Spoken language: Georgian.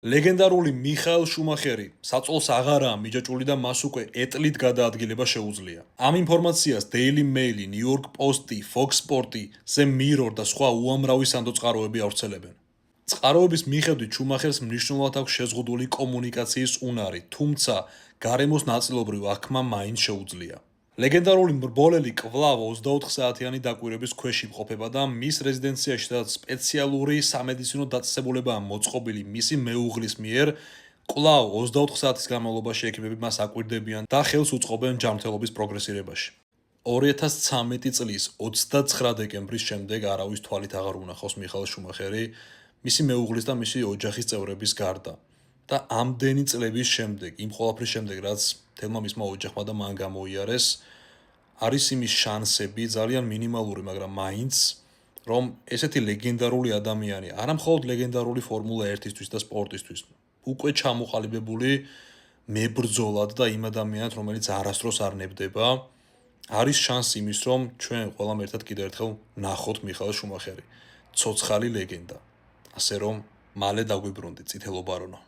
ლეგენდარული მიხაელ შუმახერი საწოლს აღარაა მიჯაჭვული და მას უკვე ეტლით გადაადგილება შეუძლია. ამ ინფორმაციას Daily Mail, New York Post, Fox Sport, The Mirror და სხვა უამრავი სანდო წყაროები ავრცელებენ. წყაროების მიხედვით შუმახერს მნიშვნელოვნად აქვს შეზღუდული კომუნიკაციის უნარი, თუმცა გარემოს ნაწილობრივ აქმა მაინც შეუძლია. ლეგენდარული მრბოლელი კვლავ 24 საათიანი დაკვირვების ქვეშ იმყოფება და მის რეზიდენციაში, სადაც სპეციალური სამედიცინო დაწესებულებაა მოწყობილი მისი მეუღლის მიერ, კვლავ 24 საათის განმავლობაში ექიმები მას აკვირდებიან და ხელს უწყობენ ჯანმრთელობის პროგრესირებაში. 2013 წლის 29 დეკემბრის შემდეგ არავის თვალით აღარ უნახავს მიხაელ შუმახერი, მისი მეუღლის და მისი ოჯახის წევრების გარდა. და ამდენი წლების შემდეგ, იმ ყველაფრის შემდეგ, რაც თელმა მისმა ოჯახმა და მან გამოიარეს, არის იმის შანსები ძალიან მინიმალური, მაგრამ მაინც, რომ ესეთი ლეგენდარული ადამიანი, არა მხოლოდ ლეგენდარული ფორმულა 1-ისთვის და სპორტისთვის, უკვე ჩამოყალიბებული მებრძოლად და იმ ადამიანად, რომელიც არასდროს არ ნებდება, არის შანსი იმის, რომ ჩვენ ყველამ ერთად კიდევ ერთხელ ნახოთ მიხაელ შუმახერი, ცოცხალი ლეგენდა. ასე რომ, მალე დაგვიბრუნდით, წითელო ბარონო.